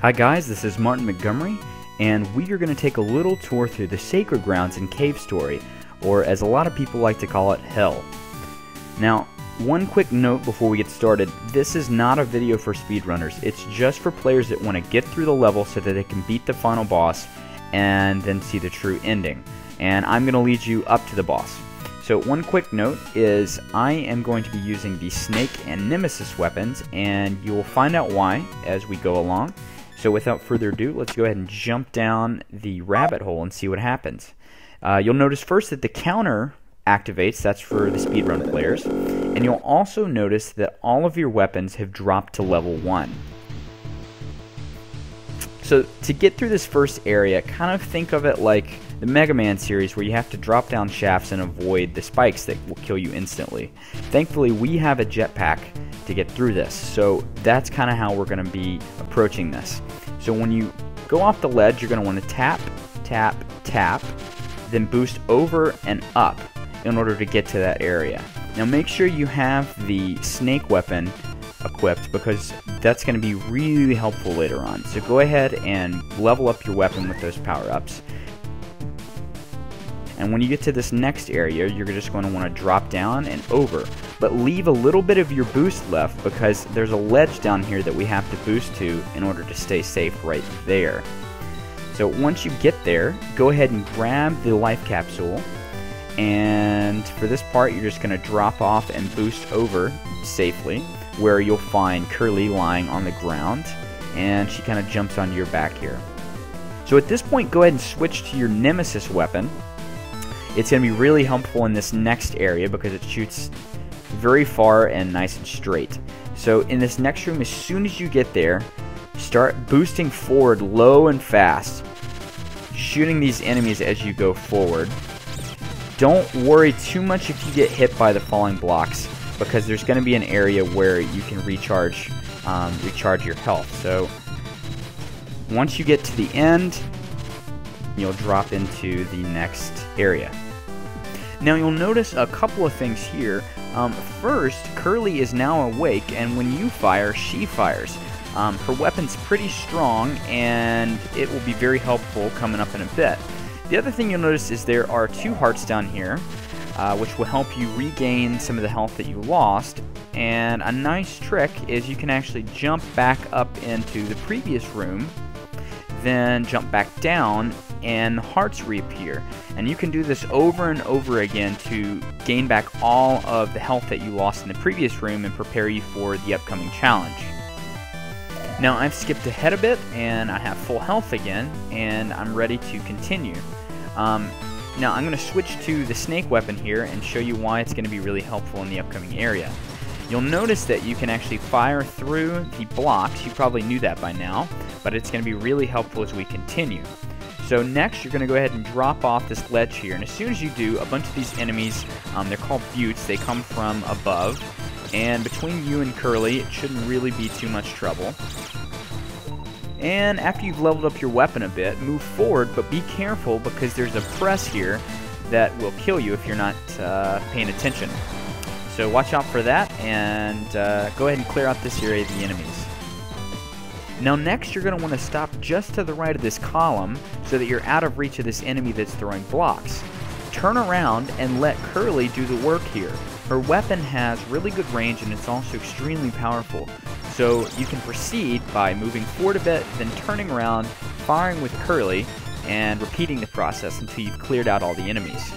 Hi guys, this is Martin Montgomery, and we are going to take a little tour through the Sacred Grounds in Cave Story, or as a lot of people like to call it, Hell. Now, one quick note before we get started, this is not a video for speedrunners. It's just for players that want to get through the level so that they can beat the final boss and then see the true ending. And I'm going to lead you up to the boss. So one quick note is I am going to be using the Snake and Nemesis weapons, and you'll find out why as we go along. So without further ado, let's go ahead and jump down the rabbit hole and see what happens. You'll notice first that the counter activates, that's for the speedrun players, and you'll also notice that all of your weapons have dropped to level 1. So to get through this first area, kind of think of it like the Mega Man series where you have to drop down shafts and avoid the spikes that will kill you instantly. Thankfully, we have a jetpack to get through this, so that's kind of how we're going to be approaching this. So when you go off the ledge, you're going to want to tap, tap, tap, then boost over and up in order to get to that area. Now make sure you have the snake weapon equipped because that's going to be really helpful later on. So go ahead and level up your weapon with those power-ups. And when you get to this next area, you're just going to want to drop down and over. But leave a little bit of your boost left because there's a ledge down here that we have to boost to in order to stay safe right there. So once you get there, go ahead and grab the life capsule. And for this part, you're just going to drop off and boost over safely, where you'll find Curly lying on the ground. And she kind of jumps onto your back here. So at this point, go ahead and switch to your Nemesis weapon. It's going to be really helpful in this next area because it shoots very far and nice and straight. So in this next room, as soon as you get there, start boosting forward low and fast, shooting these enemies as you go forward. Don't worry too much if you get hit by the falling blocks because there's going to be an area where you can recharge your health. So once you get to the end, you'll drop into the next area. Now you'll notice a couple of things here. First, Curly is now awake, and when you fire, she fires. Her weapon's pretty strong, and it will be very helpful coming up in a bit. The other thing you'll notice is there are 2 hearts down here, which will help you regain some of the health that you lost. And a nice trick is you can actually jump back up into the previous room, then jump back down, and hearts reappear. And you can do this over and over again to gain back all of the health that you lost in the previous room and prepare you for the upcoming challenge. Now I've skipped ahead a bit and I have full health again and I'm ready to continue. Now I'm going to switch to the snake weapon here and show you why it's going to be really helpful in the upcoming area. You'll notice that you can actually fire through the blocks. You probably knew that by now, but it's going to be really helpful as we continue. So next, you're going to go ahead and drop off this ledge here, and as soon as you do, a bunch of these enemies, they're called buttes, they come from above, and between you and Curly, it shouldn't really be too much trouble. And after you've leveled up your weapon a bit, move forward, but be careful because there's a press here that will kill you if you're not paying attention. So watch out for that, and go ahead and clear out this area of the enemies. Now next you're going to want to stop just to the right of this column so that you're out of reach of this enemy that's throwing blocks. Turn around and let Curly do the work here. Her weapon has really good range and it's also extremely powerful. So you can proceed by moving forward a bit, then turning around, firing with Curly, and repeating the process until you've cleared out all the enemies.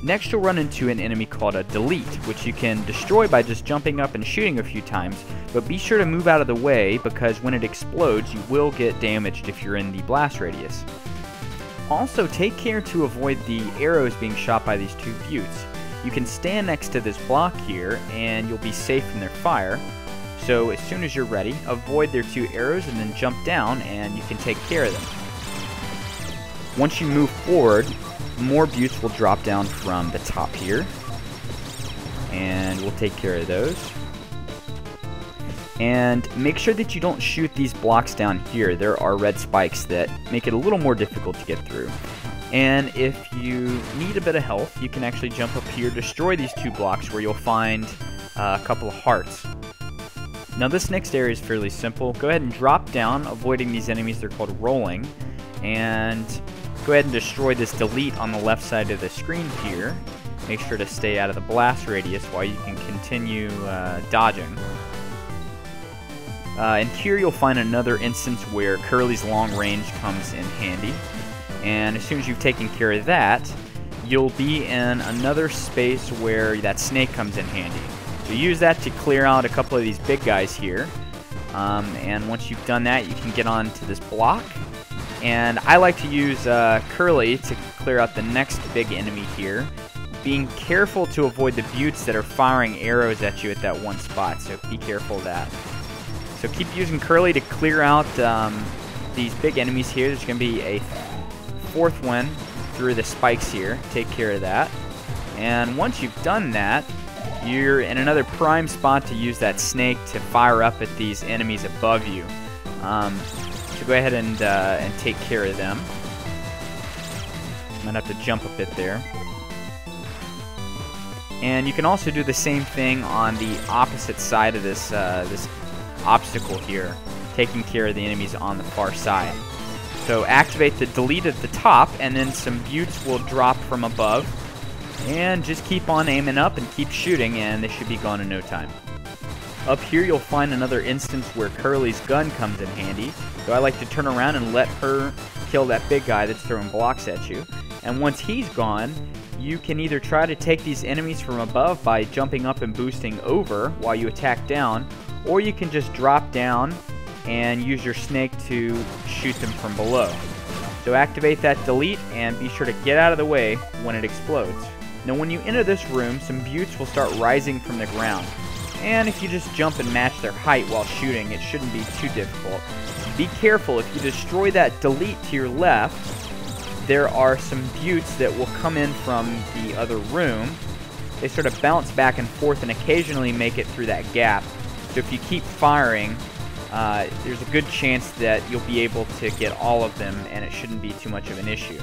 Next you'll run into an enemy called a Delete, which you can destroy by just jumping up and shooting a few times, but be sure to move out of the way because when it explodes you will get damaged if you're in the blast radius. Also take care to avoid the arrows being shot by these 2 buttes. You can stand next to this block here and you'll be safe from their fire, so as soon as you're ready, avoid their 2 arrows and then jump down and you can take care of them. Once you move forward, more buttes will drop down from the top here, and we'll take care of those. And make sure that you don't shoot these blocks down here. There are red spikes that make it a little more difficult to get through. And if you need a bit of health, you can actually jump up here, destroy these 2 blocks where you'll find a couple of hearts. Now this next area is fairly simple. Go ahead and drop down, avoiding these enemies. They're called rolling. And go ahead and destroy this delete on the left side of the screen here. Make sure to stay out of the blast radius while you can continue dodging. And here you'll find another instance where Curly's long range comes in handy. And as soon as you've taken care of that, you'll be in another space where that snake comes in handy. So use that to clear out a couple of these big guys here. And once you've done that, you can get onto this block. And I like to use Curly to clear out the next big enemy here, being careful to avoid the buttes that are firing arrows at you at that one spot, so be careful of that. So keep using Curly to clear out these big enemies here. There's going to be a fourth one through the spikes here. Take care of that. And once you've done that, you're in another prime spot to use that snake to fire up at these enemies above you. So go ahead and take care of them. I'm going to have to jump a bit there. And you can also do the same thing on the opposite side of this this obstacle here, taking care of the enemies on the far side. So activate the delete at the top, and then some buttes will drop from above. And just keep on aiming up and keep shooting, and they should be gone in no time. Up here you'll find another instance where Curly's gun comes in handy. So I like to turn around and let her kill that big guy that's throwing blocks at you. And once he's gone, you can either try to take these enemies from above by jumping up and boosting over while you attack down, or you can just drop down and use your snake to shoot them from below. So activate that delete and be sure to get out of the way when it explodes. Now when you enter this room, some buttes will start rising from the ground. And if you just jump and match their height while shooting, it shouldn't be too difficult. Be careful, if you destroy that delete to your left, there are some buttes that will come in from the other room. They sort of bounce back and forth and occasionally make it through that gap. So if you keep firing, there's a good chance that you'll be able to get all of them, and it shouldn't be too much of an issue.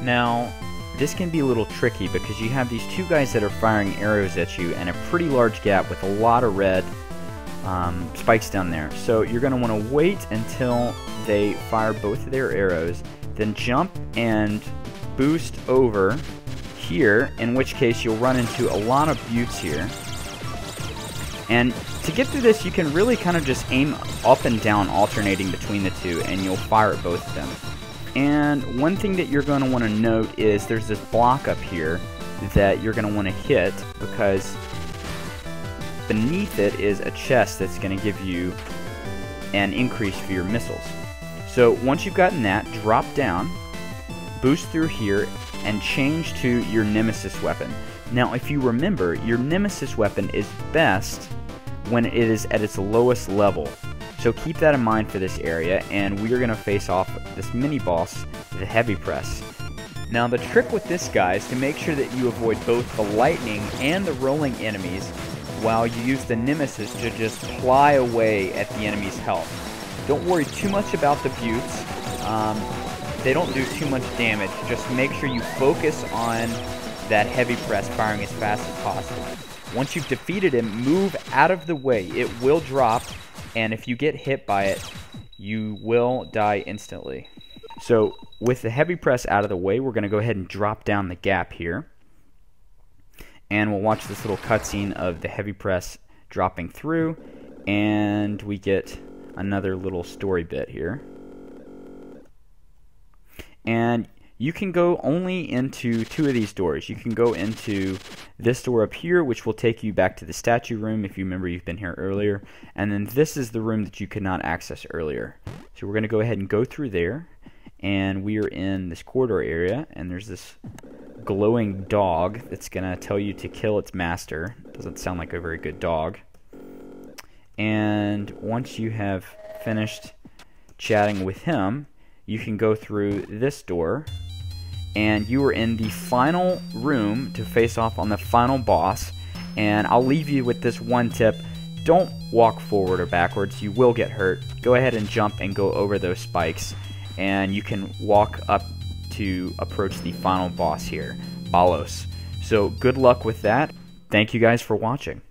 Now, this can be a little tricky because you have these two guys that are firing arrows at you and a pretty large gap with a lot of red spikes down there. So you're going to want to wait until they fire both of their arrows, then jump and boost over here, in which case you'll run into a lot of buttes here. And to get through this, you can really kind of just aim up and down, alternating between the two, and you'll fire at both of them. And one thing that you're going to want to note is there's this block up here that you're going to want to hit, because beneath it is a chest that's going to give you an increase for your missiles. So once you've gotten that, drop down, boost through here, and change to your Nemesis weapon. Now if you remember, your Nemesis weapon is best when it is at its lowest level. So keep that in mind for this area, and we are going to face off this mini boss, the Heavy Press. Now the trick with this guy is to make sure that you avoid both the lightning and the rolling enemies while you use the Nemesis to just fly away at the enemy's health. Don't worry too much about the buttes. They don't do too much damage. Just make sure you focus on that Heavy Press firing as fast as possible. Once you've defeated him, move out of the way. It will drop, and if you get hit by it, you will die instantly. So with the Heavy Press out of the way, we're going to go ahead and drop down the gap here. And we'll watch this little cutscene of the Heavy Press dropping through, and we get another little story bit here. And you can go only into two of these doors. You can go into this door up here, which will take you back to the statue room if you remember you've been here earlier. And then this is the room that you could not access earlier. So we're going to go ahead and go through there. And we are in this corridor area, and there's this glowing dog that's going to tell you to kill its master. Doesn't sound like a very good dog. And once you have finished chatting with him, you can go through this door, and you are in the final room to face off on the final boss. And I'll leave you with this one tip: don't walk forward or backwards, you will get hurt. Go ahead and jump and go over those spikes, and you can walk up to approach the final boss here, Balos. So good luck with that. Thank you guys for watching.